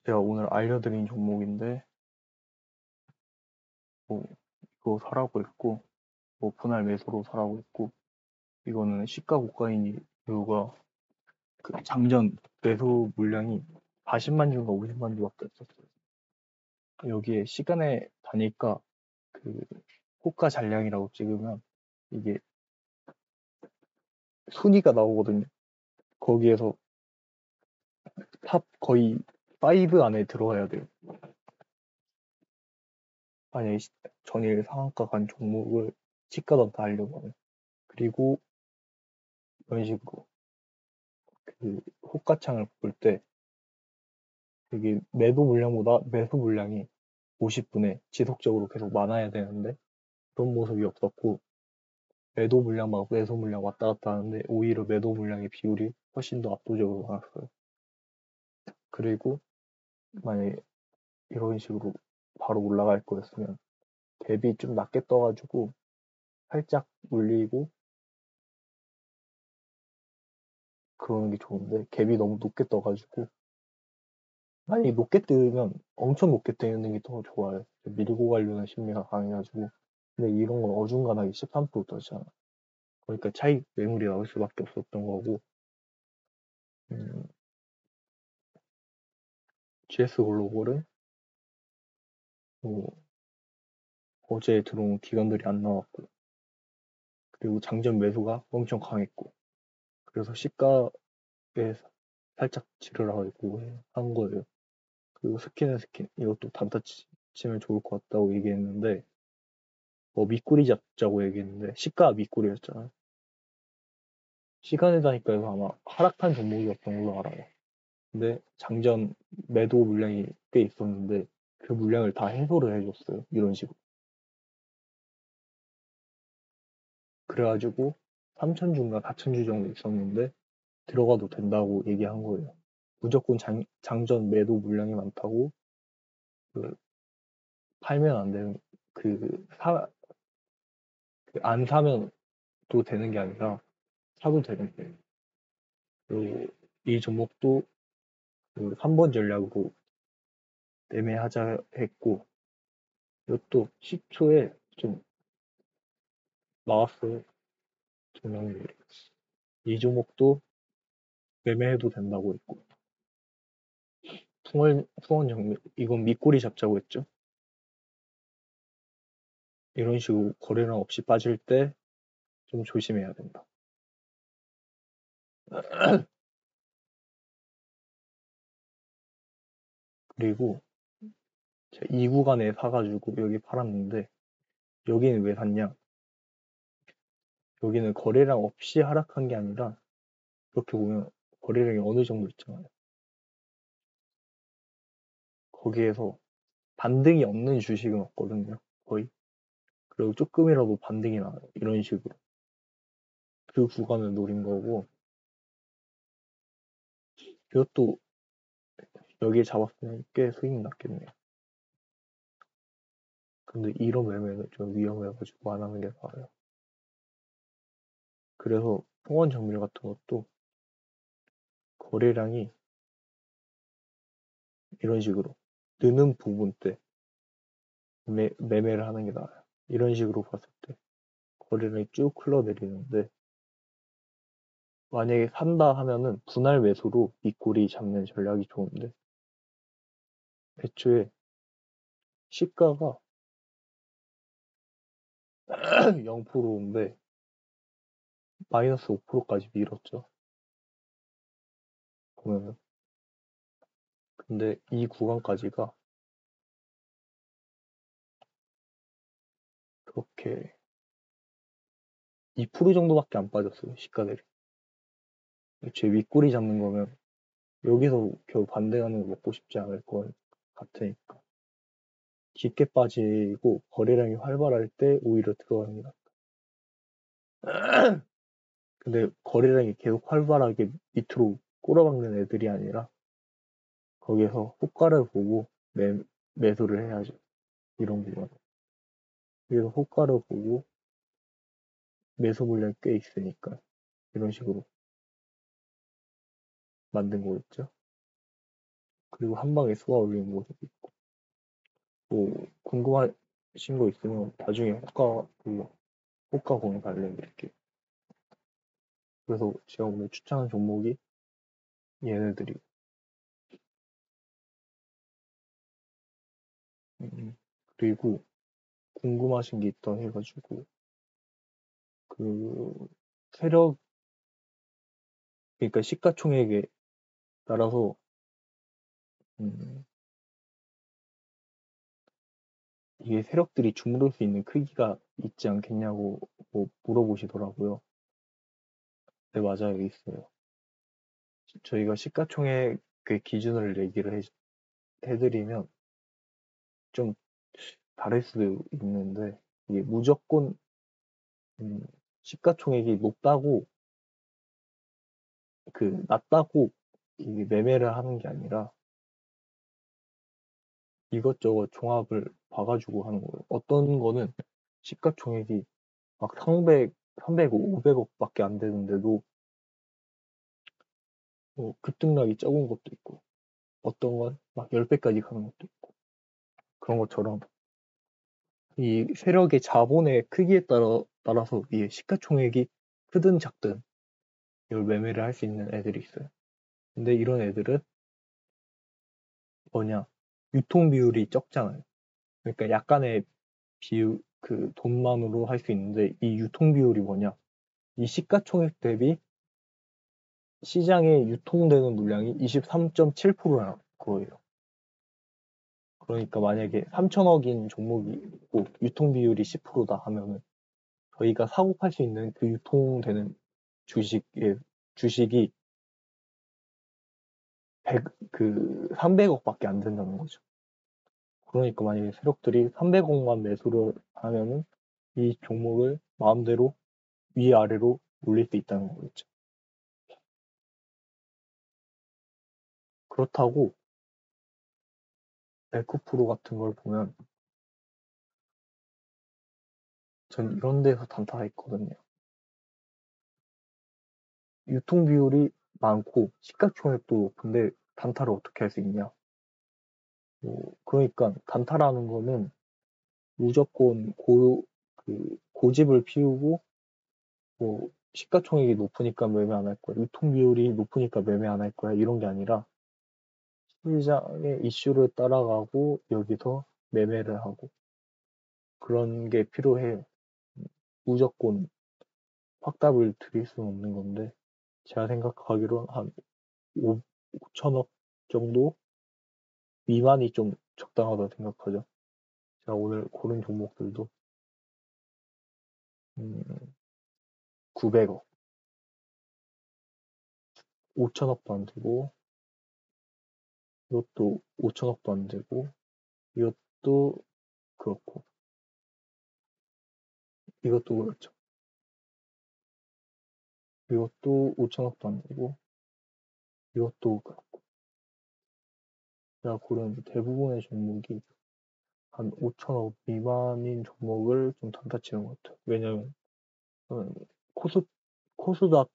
제가 오늘 알려드린 종목인데, 뭐, 이거 사라고 했고, 뭐, 분할 매수로 사라고 했고, 이거는 시가 고가인 이유가 그 장전 매수 물량이 40만 주인가 50만 주밖에 없었어요. 여기에 시간의 단위가 그 호가 잔량이라고 찍으면 이게 순위가 나오거든요. 거기에서 탑 거의 5 안에 들어가야 돼요. 만약에 전일 상한가 간 종목을 시가단타 하려고 하면. 그리고 이런 식으로 그 호가창을 볼 때 이게 매도 물량보다 매수 물량이 50분에 지속적으로 계속 많아야 되는데 그런 모습이 없었고, 매도 물량하고 매수 물량 왔다 갔다 하는데 오히려 매도 물량의 비율이 훨씬 더 압도적으로 많았어요. 그리고 만약에 이런 식으로 바로 올라갈 거였으면 갭이 좀 낮게 떠가지고 살짝 물리고 그러는 게 좋은데, 갭이 너무 높게 떠가지고 만약에 높게 뜨면 엄청 높게 뜨는 게 더 좋아요. 밀고 가려는 심리가 강해가지고. 근데 이런 건 어중간하게 13% 떠잖아. 그러니까 차익 매물이 나올 수밖에 없었던 거고, 음, GS 글로벌은 뭐 어제 들어온 기관들이 안 나왔고, 그리고 장전 매수가 엄청 강했고, 그래서 시가에 살짝 지르라고 한 거예요. 그리고 스킨은 스킨, 이것도 단타 치면 좋을 것 같다고 얘기했는데, 뭐 밑꼬리 잡자고 얘기했는데 시가가 밑꼬리였잖아요. 시간에 다니까 해서 아마 하락한 종목이었던 걸로 알아요. 근데 장전 매도 물량이 꽤 있었는데 그 물량을 다 해소를 해줬어요. 이런 식으로. 그래가지고 3,000주인가 4,000주 정도 있었는데 들어가도 된다고 얘기한 거예요. 무조건 장전 매도 물량이 많다고 그 팔면 안 되는, 그 안 사면 또 되는 게 아니라 사도 되는 거예요. 그리고 이 종목도 그 3번 전략으로 매매하자 했고, 이것도 10초에 좀 나왔어요. 종량률이. 이 종목도 매매해도 된다고 했고, 풍원 정밀, 이건 밑꼬리 잡자고 했죠. 이런 식으로 거래량 없이 빠질 때 좀 조심해야 된다. 그리고 제가 이 구간에 사가지고 여기 팔았는데, 여기는 왜 샀냐? 여기는 거래량 없이 하락한 게 아니라 이렇게 보면 거래량이 어느 정도 있잖아요. 거기에서 반등이 없는 주식은 없거든요. 거의. 그리고 조금이라도 반등이 나요. 이런 식으로. 그 구간을 노린 거고, 이것도 여기에 잡았으면 꽤 수익 났겠네요. 근데 이런 매매는 좀 위험해가지고 안 하는 게 나아요. 그래서 풍원 정밀 같은 것도 거래량이 이런 식으로 느는 부분 때 매매를 하는 게 나아요. 이런 식으로 봤을 때 거래량이 쭉 흘러내리는데, 만약에 산다 하면은 분할 매수로 윗꼬리 잡는 전략이 좋은데, 애초에 시가가 0%인데 마이너스 5%까지 밀었죠. 보면은. 근데 이 구간까지가 그렇게 2% 정도밖에 안 빠졌어요. 시가들이. 애초에 윗꼬리 잡는 거면 여기서 겨우 반등하는 거 먹고 싶지 않을 것 같으니까. 깊게 빠지고 거래량이 활발할 때 오히려 들어가는 게 낫다. 근데 거래량이 계속 활발하게 밑으로 꼬라박는 애들이 아니라 거기에서 호가를 보고 매수를 해야죠. 이런 구간. 그래서 호가를 보고 매수 물량이 꽤 있으니까 이런 식으로 만든 거겠죠. 그리고 한 방에 쏘아 올리는 모습이 있고, 뭐, 궁금하신 거 있으면 나중에 호가 공유 알려드릴게요. 그래서 제가 오늘 추천한 종목이 얘네들이. 그리고 궁금하신 게 있다 해가지고, 그, 세력, 그러니까 시가총액에 따라서, 음, 이게 세력들이 주무를 수 있는 크기가 있지 않겠냐고 뭐 물어보시더라고요. 네, 맞아요. 있어요. 저희가 시가총액의 기준을 얘기를 해드리면 좀 다를 수도 있는데, 이게 무조건, 음, 시가총액이 낮다고 이게 매매를 하는 게 아니라 이것저것 종합을 봐가지고 하는 거예요. 어떤 거는 시가총액이 막 300억, 500억밖에 안 되는데도 뭐 급등락이 적은 것도 있고, 어떤 건 막 10배까지 가는 것도 있고, 그런 것처럼 이 세력의 자본의 크기에 따라서 이 시가총액이 크든 작든 이걸 매매를 할 수 있는 애들이 있어요. 근데 이런 애들은 뭐냐, 유통 비율이 적잖아요. 그러니까 약간의 돈만으로 할 수 있는데, 이 유통 비율이 뭐냐, 이 시가총액 대비 시장에 유통되는 물량이 23.7%라는 거예요. 그러니까 만약에 3천억인 종목이 있고 유통 비율이 10%다 하면은 저희가 사고 팔 수 있는 그 유통되는 주식이 300억밖에 안 된다는 거죠. 그러니까 만약에 세력들이 300억만 매수를 하면은 이 종목을 마음대로 위아래로 올릴 수 있다는 거겠죠. 그렇다고 에코프로 같은 걸 보면 전 이런 데서 단타가 있거든요. 유통 비율이 많고 시가총액도 높은데 단타를 어떻게 할 수 있냐? 그러니까 단타라는 거는 무조건 고집을 피우고, 뭐 시가총액이 높으니까 매매 안 할 거야, 유통 비율이 높으니까 매매 안 할 거야, 이런 게 아니라 시장의 이슈를 따라가고 여기서 매매를 하고 그런 게 필요해요. 무조건 확답을 드릴 수는 없는 건데, 제가 생각하기로는 한 5천억 정도 미만이 좀 적당하다고 생각하죠. 제가 오늘 고른 종목들도 900억, 5천억도 안 되고, 이것도 5천억도 안 되고, 이것도 그렇고, 이것도 그렇죠. 이것도 5천억도 안 되고, 이것도 그렇고. 제가 고른 대부분의 종목이 한 5천억 미만인 종목을 좀 단타 치는 것 같아요. 왜냐면 저는 코스닥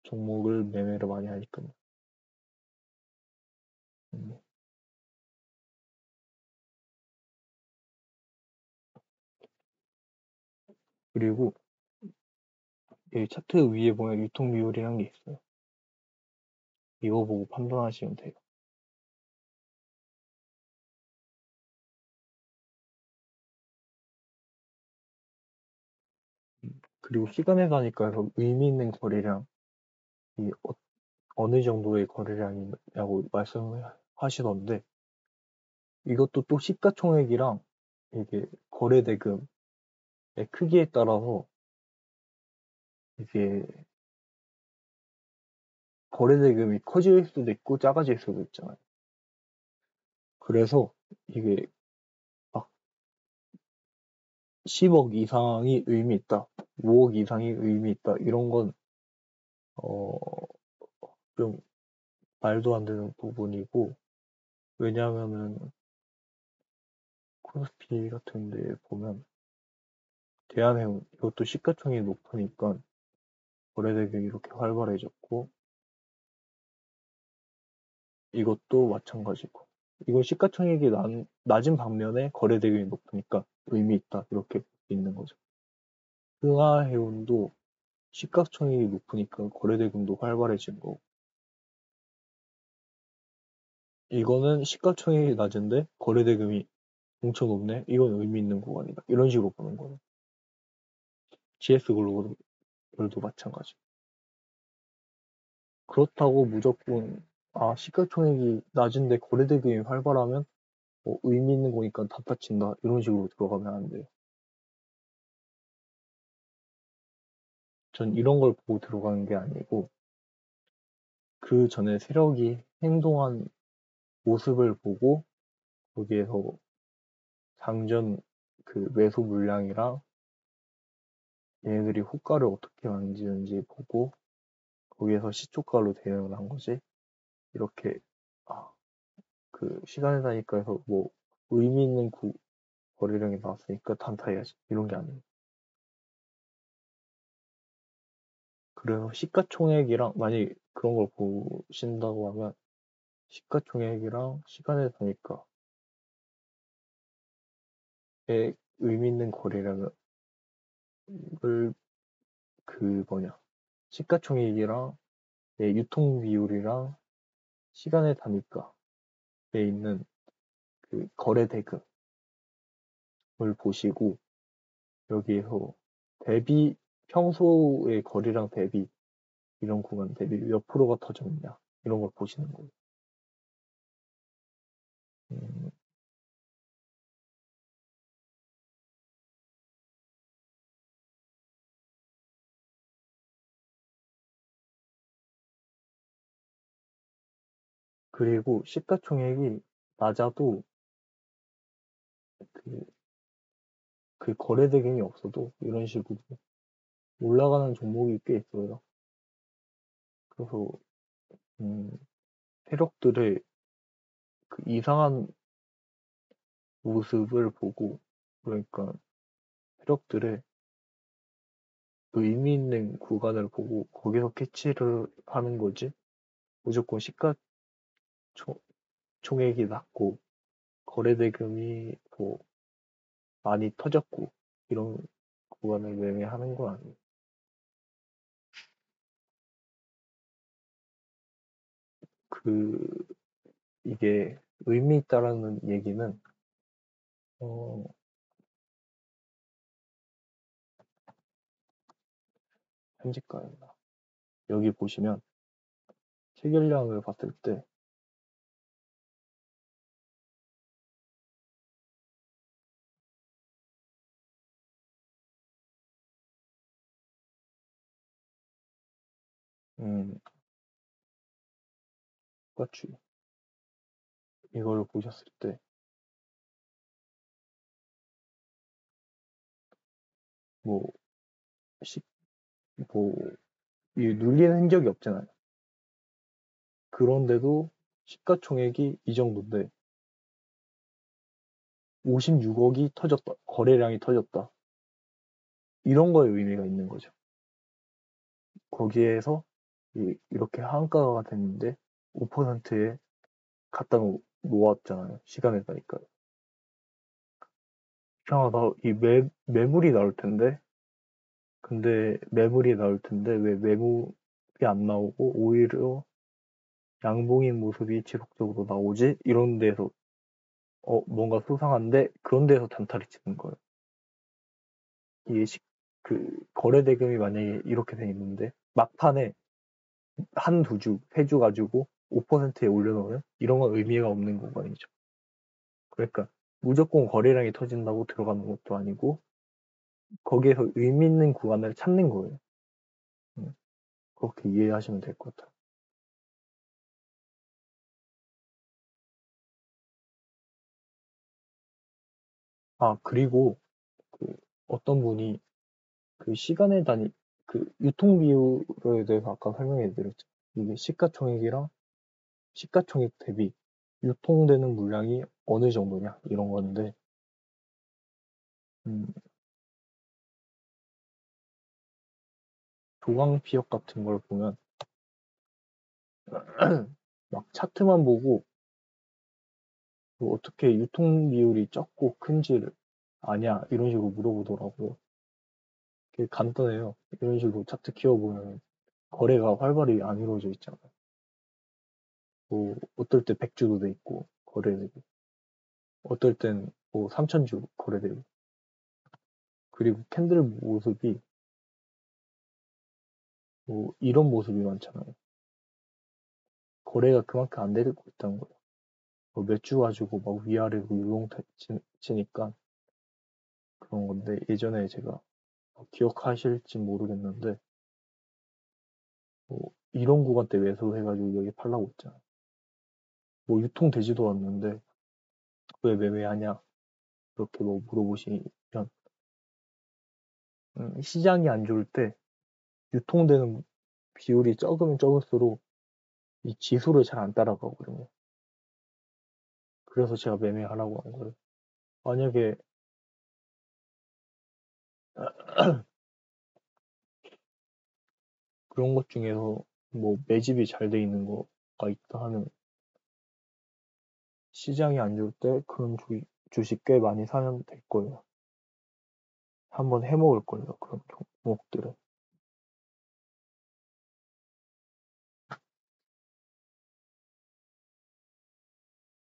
종목을 매매를 많이 하니까요. 음, 그리고 이 차트 위에 보면 유통 비율이라는 게 있어요. 이거 보고 판단하시면 돼요. 그리고 시간에 가니까 의미 있는 거래량, 이 어느 정도의 거래량이냐고 말씀하시던데, 이것도 또 시가총액이랑 이게 거래대금의 크기에 따라서 이게 거래대금이 커질 수도 있고 작아질 수도 있잖아요. 그래서 이게 막 10억 이상이 의미 있다, 5억 이상이 의미 있다, 이런 건 좀 말도 안 되는 부분이고, 왜냐하면은 코스피 같은 데 보면 대한해운, 이것도 시가총액이 높으니까 거래대금이 이렇게 활발해졌고, 이것도 마찬가지고. 이건 시가총액이 낮은 반면에 거래대금이 높으니까 의미 있다. 이렇게 볼 수 있는 거죠. 흥하해운도 시가총액이 높으니까 거래대금도 활발해진 거고. 이거는 시가총액이 낮은데 거래대금이 엄청 높네. 이건 의미 있는 구간이다. 이런 식으로 보는 거예요. GS글로벌도 마찬가지. 그렇다고 무조건 시가총액이 낮은데 거래대금이 활발하면 의미 있는 거니까 닫아친다. 이런 식으로 들어가면 안 돼요. 전 이런 걸 보고 들어가는 게 아니고 그 전에 세력이 행동한 모습을 보고 거기에서 장전 그 매수 물량이랑 얘네들이 호가를 어떻게 만지는지 보고 거기에서 시초가로 대응을 한 거지. 이렇게 그 시간의 단위가에서 뭐 의미 있는 거래량이 나왔으니까 단타해야지 이런 게 아니에요. 그래서 시가총액이랑 만약에 그런 걸 보신다고 하면 시가총액이랑 시간의 단위가의 의미 있는 거래량을 시가총액이랑 유통 비율이랑 시간의 단위가에 있는 그 거래 대금을 보시고 여기에서 평소의 거래량 대비 이런 구간 대비 몇 프로가 터졌냐 이런 걸 보시는 거예요. 음, 그리고 시가총액이 낮아도 그, 그 거래 대금이 없어도 이런 식으로 올라가는 종목이 꽤 있어요. 그래서 세력들의 그 이상한 모습을 보고 그러니까 세력들의 의미 있는 구간을 보고 거기서 캐치를 하는 거지. 무조건 시가총액이 낮고 거래대금이 뭐 많이 터졌고 이런 구간을 매매하는 건 아니에요. 그 이게 의미 있다라는 얘기는 어, 편집가였나? 여기 보시면 체결량을 봤을 때 똑같이 이걸 보셨을 때 뭐, 시, 뭐, 눌리는 흔적이 없잖아요. 그런데도 시가총액이 이 정도인데 56억이 터졌다. 거래량이 터졌다. 이런 거에 의미가 있는 거죠. 거기에서 이렇게 한가가 됐는데 5%에 갖다 놓았잖아요. 시간에 따니까. 이상하다. 매물이 나올 텐데 근데 매물이 나올 텐데 왜 매물이 안 나오고 오히려 양봉인 모습이 지속적으로 나오지? 이런 데서 뭔가 수상한데 그런 데서 단타를 치는 거예요. 이게 그 거래 대금이 만약에 이렇게 돼 있는데 막판에 한 두 주, 세 주 가지고 5%에 올려놓으면 이런 건 의미가 없는 공간이죠. 그러니까 무조건 거래량이 터진다고 들어가는 것도 아니고 거기에서 의미 있는 구간을 찾는 거예요. 그렇게 이해하시면 될 것 같아요. 그리고 그 어떤 분이 그 시간의 단위, 그 유통 비율에 대해서 아까 설명해 드렸죠. 이게 시가총액 대비 유통되는 물량이 어느 정도냐 이런 건데 음, 조광 피혁 같은 걸 보면 막 차트만 보고 뭐 어떻게 유통 비율이 적고 큰지를 아냐 이런 식으로 물어보더라고요. 그게 간단해요. 이런 식으로 차트 키워보면 거래가 활발히 안 이루어져 있잖아요. 뭐 어떨 때 100주도 돼 있고 거래되고 어떨 땐 뭐 3000주 거래되고 그리고 캔들 모습이 뭐 이런 모습이 많잖아요. 거래가 그만큼 안 되고 있다는 거예요. 뭐 몇 주 가지고 막 위아래로 치니까 그런 건데 예전에 제가 기억하실지 모르겠는데 뭐 이런 구간 때 매수해가지고 여기 팔라고 했잖아요. 뭐 유통되지도 않는데 왜 매매하냐 이렇게 뭐 물어보시면 시장이 안 좋을 때 유통되는 비율이 적으면 적을수록 이 지수를 잘 안 따라가거든요. 그래서 제가 매매하라고 한 거예요. 만약에 그런 것 중에서 뭐 매집이 잘 돼 있는 거가 있다 하면 시장이 안 좋을 때 그런 주식 꽤 많이 사면 될 거예요. 한번 해먹을 거예요. 그런 종목들은.